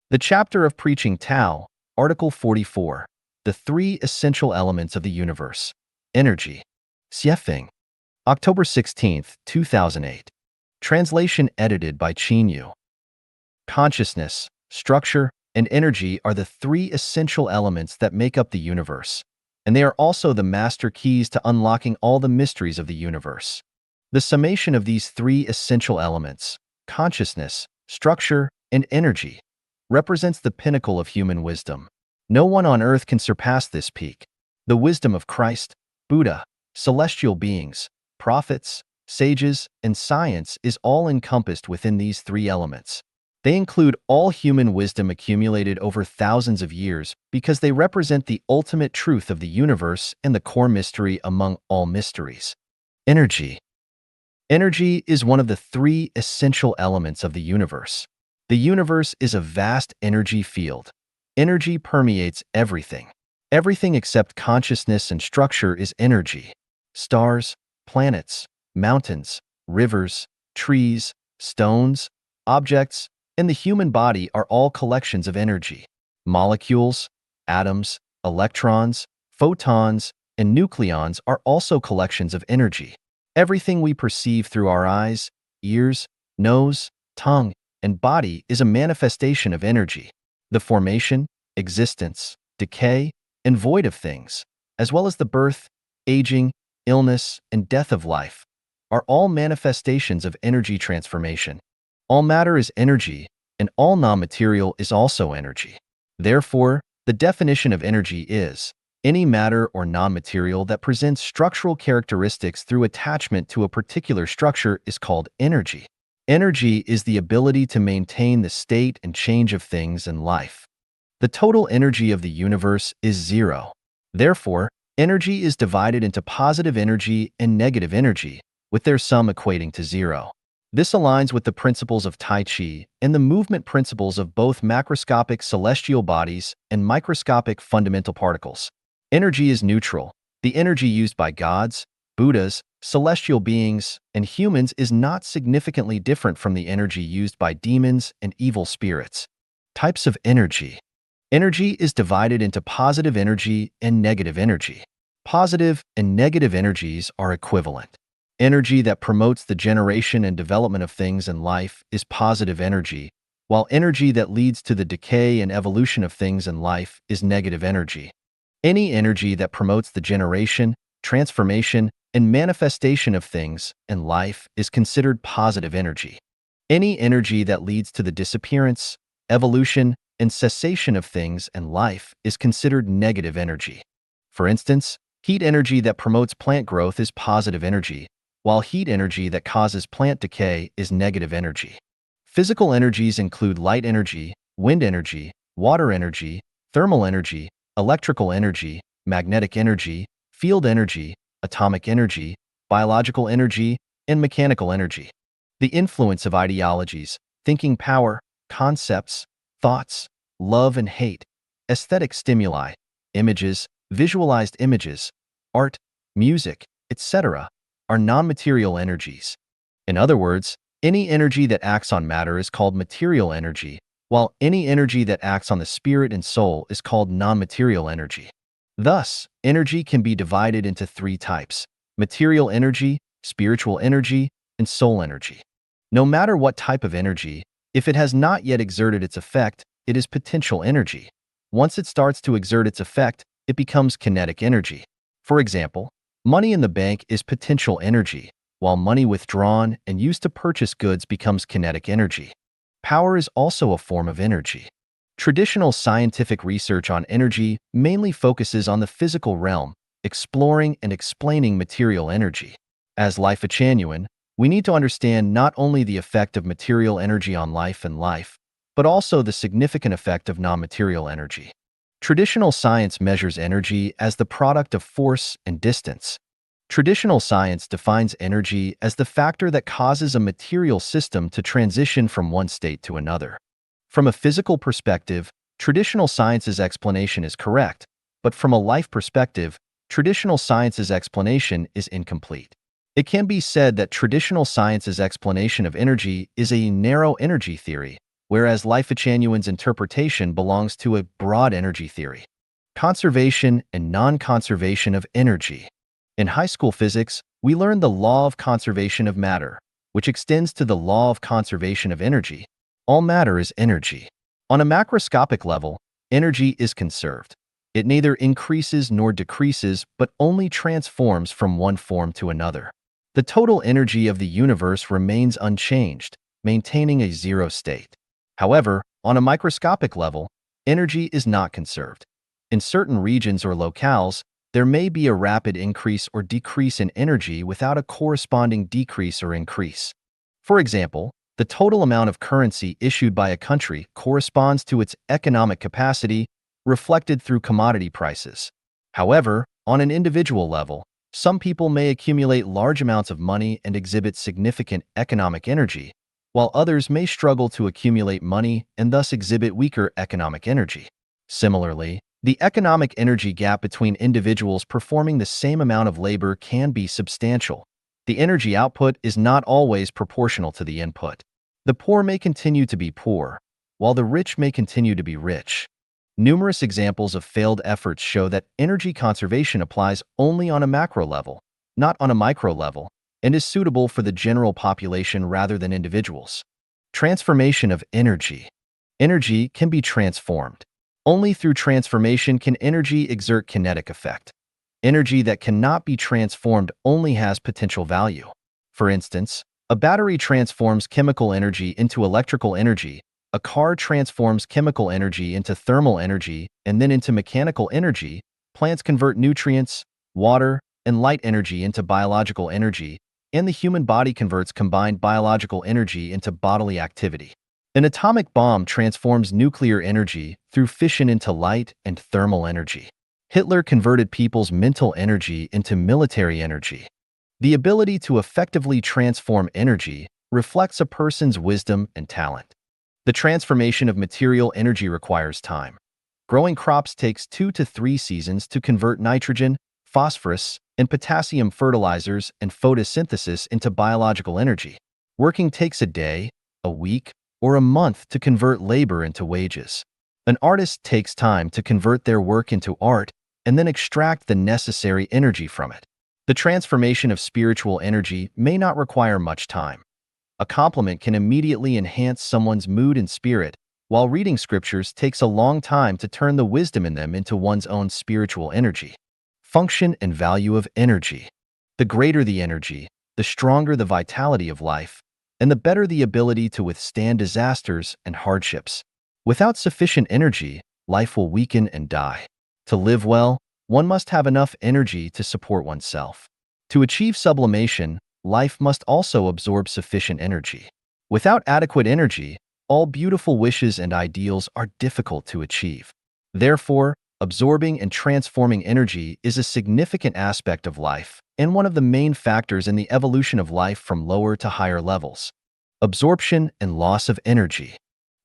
The chapter of Preaching Tao, Article 44, The Three Essential Elements of the Universe. Energy. Xiefeng. October 16, 2008. Translation edited by Qin Yu. Consciousness, structure, and energy are the three essential elements that make up the universe, and they are also the master keys to unlocking all the mysteries of the universe. The summation of these three essential elements, consciousness, structure, and energy, represents the pinnacle of human wisdom. No one on earth can surpass this peak. The wisdom of Christ, Buddha, celestial beings, prophets, sages, and science is all encompassed within these three elements. They include all human wisdom accumulated over thousands of years because they represent the ultimate truth of the universe and the core mystery among all mysteries. Energy. Energy is one of the three essential elements of the universe. The universe is a vast energy field. Energy permeates everything. Everything except consciousness and structure is energy. Stars, planets, mountains, rivers, trees, stones, objects, and the human body are all collections of energy. Molecules, atoms, electrons, photons, and nucleons are also collections of energy. Everything we perceive through our eyes, ears, nose, tongue, and body is a manifestation of energy. The formation, existence, decay, and void of things, as well as the birth, aging, illness, and death of life, are all manifestations of energy transformation. All matter is energy, and all non-material is also energy. Therefore, the definition of energy is any matter or non-material that presents structural characteristics through attachment to a particular structure is called energy. Energy is the ability to maintain the state and change of things in life. The total energy of the universe is zero. Therefore, energy is divided into positive energy and negative energy, with their sum equating to zero. This aligns with the principles of Tai Chi and the movement principles of both macroscopic celestial bodies and microscopic fundamental particles. Energy is neutral. The energy used by gods, Buddhas, celestial beings, and humans is not significantly different from the energy used by demons and evil spirits. Types of energy. Energy is divided into positive energy and negative energy. Positive and negative energies are equivalent. Energy that promotes the generation and development of things in life is positive energy, while energy that leads to the decay and evolution of things in life is negative energy. Any energy that promotes the generation, transformation, and manifestation of things in life is considered positive energy. Any energy that leads to the disappearance, evolution, and cessation of things in life is considered negative energy. For instance, heat energy that promotes plant growth is positive energy, while heat energy that causes plant decay is negative energy. Physical energies include light energy, wind energy, water energy, thermal energy, electrical energy, magnetic energy, field energy, atomic energy, biological energy, and mechanical energy. The influence of ideologies, thinking power, concepts, thoughts, love and hate, aesthetic stimuli, images, visualized images, art, music, etc., are non-material energies. In other words, any energy that acts on matter is called material energy, while any energy that acts on the spirit and soul is called non-material energy. Thus, energy can be divided into three types: material energy, spiritual energy, and soul energy. No matter what type of energy, if it has not yet exerted its effect, it is potential energy. Once it starts to exert its effect, it becomes kinetic energy. For example, money in the bank is potential energy, while money withdrawn and used to purchase goods becomes kinetic energy. Power is also a form of energy. Traditional scientific research on energy mainly focuses on the physical realm, exploring and explaining material energy. As Life-Chanyan, we need to understand not only the effect of material energy on life and life, but also the significant effect of non-material energy. Traditional science measures energy as the product of force and distance. Traditional science defines energy as the factor that causes a material system to transition from one state to another. From a physical perspective, traditional science's explanation is correct, but from a life perspective, traditional science's explanation is incomplete. It can be said that traditional science's explanation of energy is a narrow energy theory, whereas Lifechanuan's interpretation belongs to a broad energy theory. Conservation and non-conservation of energy. In high school physics, we learned the law of conservation of matter, which extends to the law of conservation of energy. All matter is energy. On a macroscopic level, energy is conserved. It neither increases nor decreases, but only transforms from one form to another. The total energy of the universe remains unchanged, maintaining a zero state. However, on a microscopic level, energy is not conserved. In certain regions or locales, there may be a rapid increase or decrease in energy without a corresponding decrease or increase. For example, the total amount of currency issued by a country corresponds to its economic capacity reflected through commodity prices. However, on an individual level, some people may accumulate large amounts of money and exhibit significant economic energy, while others may struggle to accumulate money and thus exhibit weaker economic energy. Similarly, the economic energy gap between individuals performing the same amount of labor can be substantial. The energy output is not always proportional to the input. The poor may continue to be poor, while the rich may continue to be rich. Numerous examples of failed efforts show that energy conservation applies only on a macro level, not on a micro level, and is suitable for the general population rather than individuals. Transformation of energy. Energy can be transformed. Only through transformation can energy exert kinetic effect. Energy that cannot be transformed only has potential value. For instance, a battery transforms chemical energy into electrical energy, a car transforms chemical energy into thermal energy and then into mechanical energy, plants convert nutrients, water, and light energy into biological energy, and the human body converts combined biological energy into bodily activity. An atomic bomb transforms nuclear energy through fission into light and thermal energy. Hitler converted people's mental energy into military energy. The ability to effectively transform energy reflects a person's wisdom and talent. The transformation of material energy requires time. Growing crops takes 2 to 3 seasons to convert nitrogen, phosphorus, and potassium fertilizers and photosynthesis into biological energy. Working takes a day, a week, or a month to convert labor into wages. An artist takes time to convert their work into art and then extract the necessary energy from it. The transformation of spiritual energy may not require much time. A compliment can immediately enhance someone's mood and spirit, while reading scriptures takes a long time to turn the wisdom in them into one's own spiritual energy. Function and value of energy. The greater the energy, the stronger the vitality of life, and the better the ability to withstand disasters and hardships. Without sufficient energy, life will weaken and die. To live well, one must have enough energy to support oneself. To achieve sublimation, life must also absorb sufficient energy. Without adequate energy, all beautiful wishes and ideals are difficult to achieve. Therefore, absorbing and transforming energy is a significant aspect of life and one of the main factors in the evolution of life from lower to higher levels. Absorption and loss of energy.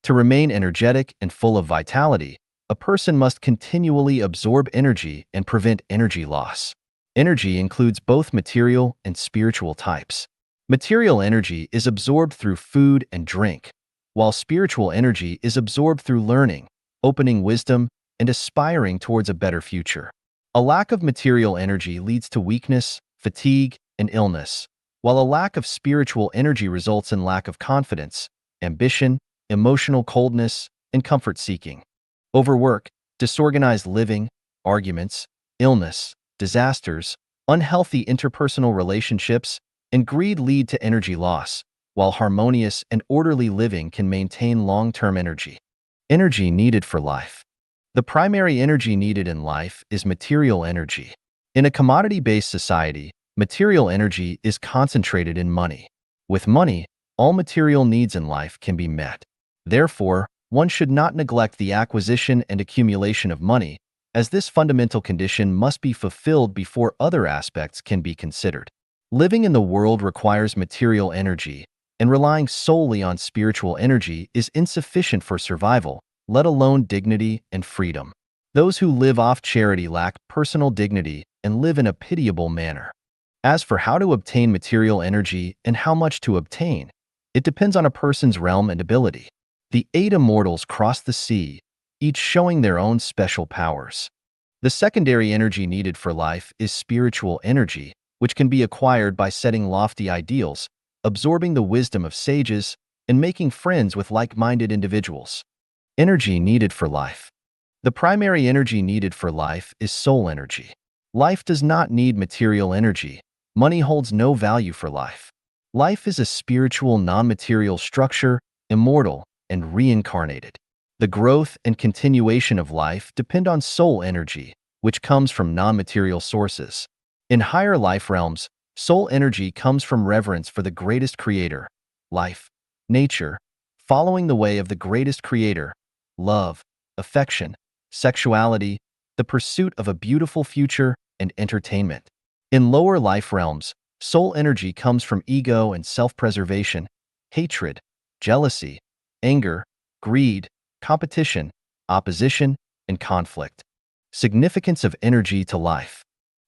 To remain energetic and full of vitality, a person must continually absorb energy and prevent energy loss. Energy includes both material and spiritual types. Material energy is absorbed through food and drink, while spiritual energy is absorbed through learning, opening wisdom, and aspiring towards a better future. A lack of material energy leads to weakness, fatigue, and illness, while a lack of spiritual energy results in lack of confidence, ambition, emotional coldness, and comfort-seeking. Overwork, disorganized living, arguments, illness, disasters, unhealthy interpersonal relationships, and greed lead to energy loss, while harmonious and orderly living can maintain long-term energy. Energy needed for life. The primary energy needed in life is material energy. In a commodity-based society, material energy is concentrated in money. With money, all material needs in life can be met. Therefore, one should not neglect the acquisition and accumulation of money, as this fundamental condition must be fulfilled before other aspects can be considered. Living in the world requires material energy, and relying solely on spiritual energy is insufficient for survival, let alone dignity and freedom. Those who live off charity lack personal dignity and live in a pitiable manner. As for how to obtain material energy and how much to obtain, it depends on a person's realm and ability. The 8 immortals cross the sea, each showing their own special powers. The secondary energy needed for life is spiritual energy, which can be acquired by setting lofty ideals, absorbing the wisdom of sages, and making friends with like-minded individuals. Energy needed for life. The primary energy needed for life is soul energy. Life does not need material energy. Money holds no value for life. Life is a spiritual, non-material structure, immortal, and reincarnated. The growth and continuation of life depend on soul energy, which comes from non-material sources. In higher life realms, soul energy comes from reverence for the greatest creator, life, nature, following the way of the greatest creator, love, affection, sexuality, the pursuit of a beautiful future, and entertainment. In lower life realms, soul energy comes from ego and self-preservation, hatred, jealousy, anger, greed, competition, opposition, and conflict. Significance of energy to life.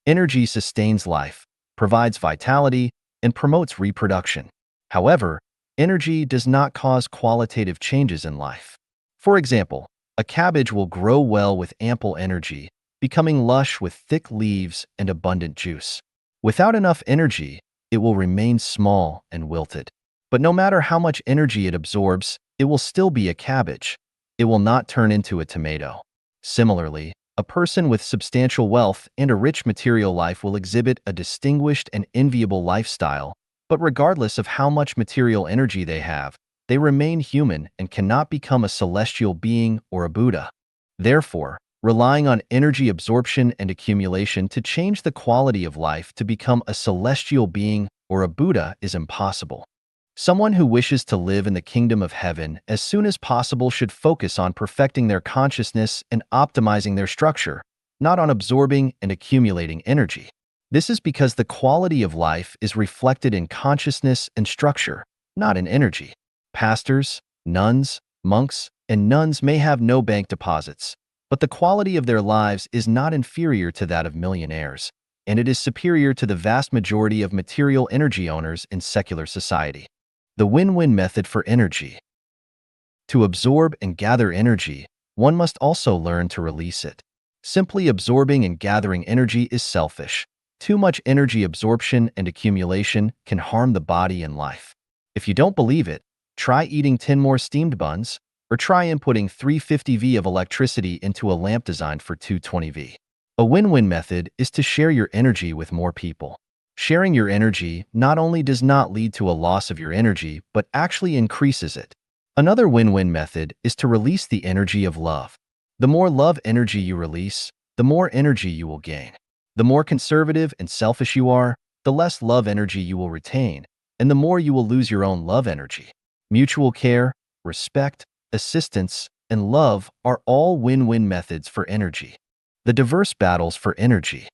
Energy sustains life, provides vitality, and promotes reproduction. However, energy does not cause qualitative changes in life. For example, a cabbage will grow well with ample energy, becoming lush with thick leaves and abundant juice. Without enough energy, it will remain small and wilted. But no matter how much energy it absorbs, it will still be a cabbage. It will not turn into a tomato. Similarly, a person with substantial wealth and a rich material life will exhibit a distinguished and enviable lifestyle, but regardless of how much material energy they have, they remain human and cannot become a celestial being or a Buddha. Therefore, relying on energy absorption and accumulation to change the quality of life to become a celestial being or a Buddha is impossible. Someone who wishes to live in the kingdom of heaven as soon as possible should focus on perfecting their consciousness and optimizing their structure, not on absorbing and accumulating energy. This is because the quality of life is reflected in consciousness and structure, not in energy. Pastors, nuns, monks, and nuns may have no bank deposits, but the quality of their lives is not inferior to that of millionaires, and it is superior to the vast majority of material energy owners in secular society. The win-win method for energy. To absorb and gather energy, one must also learn to release it. Simply absorbing and gathering energy is selfish. Too much energy absorption and accumulation can harm the body and life. If you don't believe it, try eating 10 more steamed buns, or try inputting 350 V of electricity into a lamp designed for 220 V. A win-win method is to share your energy with more people. Sharing your energy not only does not lead to a loss of your energy, but actually increases it. Another win-win method is to release the energy of love. The more love energy you release, the more energy you will gain. The more conservative and selfish you are, the less love energy you will retain, and the more you will lose your own love energy. Mutual care, respect, assistance, and love are all win-win methods for energy. The diverse battles for energy.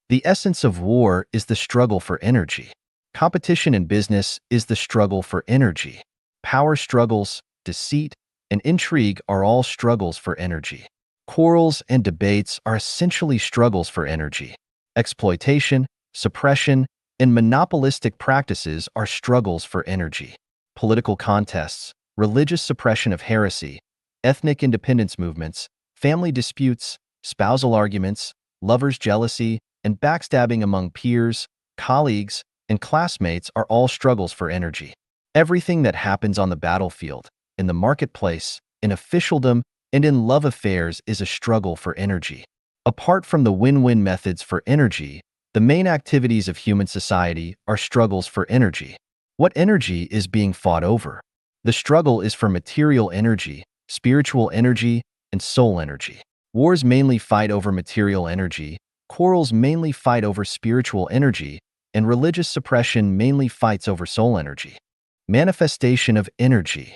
The essence of war is the struggle for energy. Competition in business is the struggle for energy. Power struggles, deceit, and intrigue are all struggles for energy. Quarrels and debates are essentially struggles for energy. Exploitation, suppression, and monopolistic practices are struggles for energy. Political contests, religious suppression of heresy, ethnic independence movements, family disputes, spousal arguments, lovers' jealousy, and backstabbing among peers, colleagues, and classmates are all struggles for energy. Everything that happens on the battlefield, in the marketplace, in officialdom, and in love affairs is a struggle for energy. Apart from the win-win methods for energy, the main activities of human society are struggles for energy. What energy is being fought over? The struggle is for material energy, spiritual energy, and soul energy. Wars mainly fight over material energy, quarrels mainly fight over spiritual energy, and religious suppression mainly fights over soul energy. Manifestation of energy.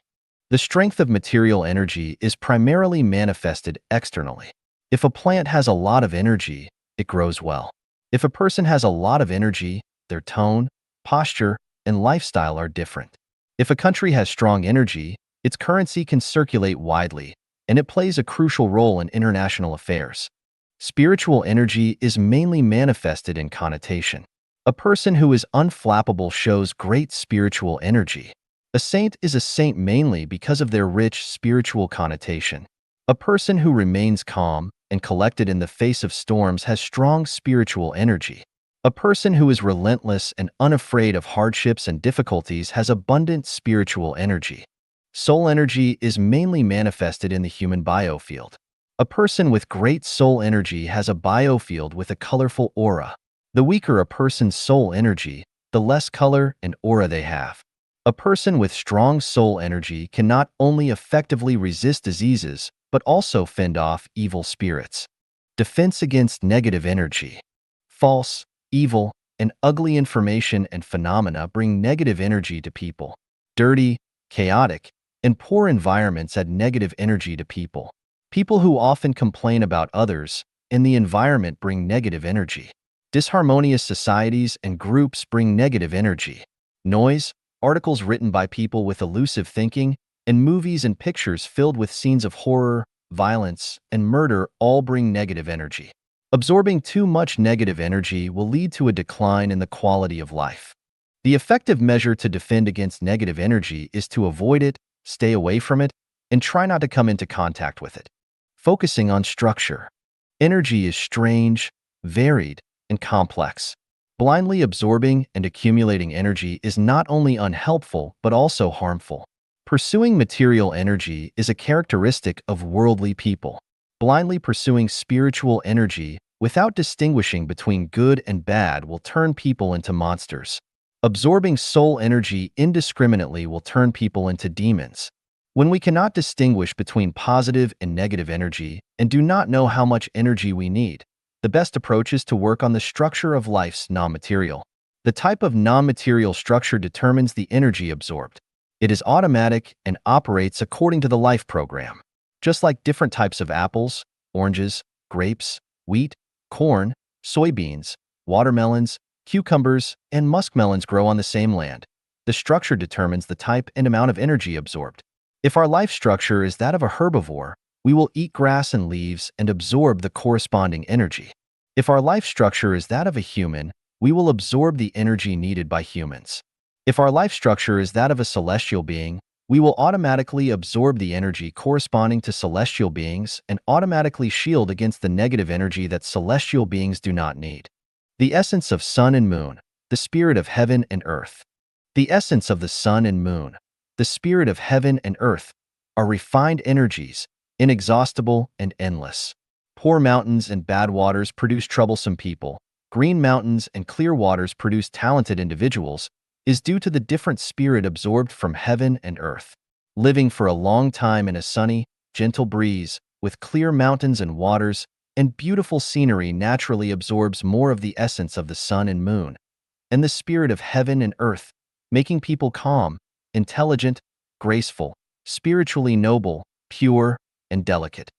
The strength of material energy is primarily manifested externally. If a plant has a lot of energy, it grows well. If a person has a lot of energy, their tone, posture, and lifestyle are different. If a country has strong energy, its currency can circulate widely, and it plays a crucial role in international affairs. Spiritual energy is mainly manifested in connotation. A person who is unflappable shows great spiritual energy. A saint is a saint mainly because of their rich spiritual connotation. A person who remains calm and collected in the face of storms has strong spiritual energy. A person who is relentless and unafraid of hardships and difficulties has abundant spiritual energy. Soul energy is mainly manifested in the human biofield. A person with great soul energy has a biofield with a colorful aura. The weaker a person's soul energy, the less color and aura they have. A person with strong soul energy can not only effectively resist diseases, but also fend off evil spirits. Defense against negative energy. False, evil, and ugly information and phenomena bring negative energy to people. Dirty, chaotic, and poor environments add negative energy to people. People who often complain about others and the environment bring negative energy. Disharmonious societies and groups bring negative energy. Noise, articles written by people with elusive thinking, and movies and pictures filled with scenes of horror, violence, and murder all bring negative energy. Absorbing too much negative energy will lead to a decline in the quality of life. The effective measure to defend against negative energy is to avoid it, stay away from it, and try not to come into contact with it. Focusing on structure. Energy is strange, varied, and complex. Blindly absorbing and accumulating energy is not only unhelpful but also harmful. Pursuing material energy is a characteristic of worldly people. Blindly pursuing spiritual energy without distinguishing between good and bad will turn people into monsters. Absorbing soul energy indiscriminately will turn people into demons. When we cannot distinguish between positive and negative energy and do not know how much energy we need, the best approach is to work on the structure of life's non-material. The type of non-material structure determines the energy absorbed. It is automatic and operates according to the life program. Just like different types of apples, oranges, grapes, wheat, corn, soybeans, watermelons, cucumbers, and muskmelons grow on the same land, the structure determines the type and amount of energy absorbed. If our life structure is that of a herbivore, we will eat grass and leaves and absorb the corresponding energy. If our life structure is that of a human, we will absorb the energy needed by humans. If our life structure is that of a celestial being, we will automatically absorb the energy corresponding to celestial beings and automatically shield against the negative energy that celestial beings do not need. The essence of sun and moon, the spirit of heaven and earth. The essence of the sun and moon, the spirit of heaven and earth, are refined energies, inexhaustible and endless. Poor mountains and bad waters produce troublesome people. Green mountains and clear waters produce talented individuals, is due to the different spirit absorbed from heaven and earth. Living for a long time in a sunny, gentle breeze, with clear mountains and waters, and beautiful scenery naturally absorbs more of the essence of the sun and moon, and the spirit of heaven and earth, making people calm, intelligent, graceful, spiritually noble, pure, and delicate.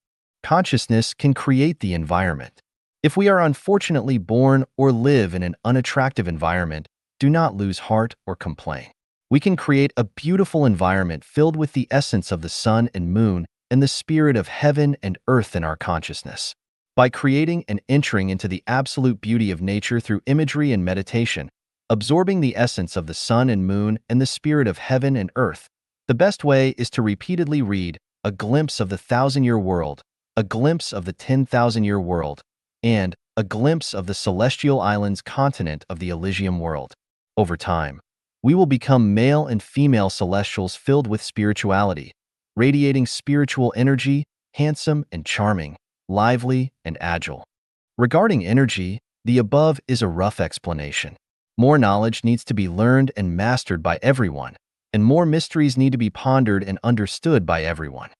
Consciousness can create the environment. If we are unfortunately born or live in an unattractive environment, do not lose heart or complain. We can create a beautiful environment filled with the essence of the sun and moon and the spirit of heaven and earth in our consciousness. By creating and entering into the absolute beauty of nature through imagery and meditation, absorbing the essence of the sun and moon and the spirit of heaven and earth, the best way is to repeatedly read A Glimpse of the Thousand-Year World, A Glimpse of the 10,000-Year World, and A Glimpse of the Celestial Islands continent of the Elysium world. Over time, we will become male and female celestials filled with spirituality, radiating spiritual energy, handsome and charming, lively and agile. Regarding energy, the above is a rough explanation. More knowledge needs to be learned and mastered by everyone, and more mysteries need to be pondered and understood by everyone.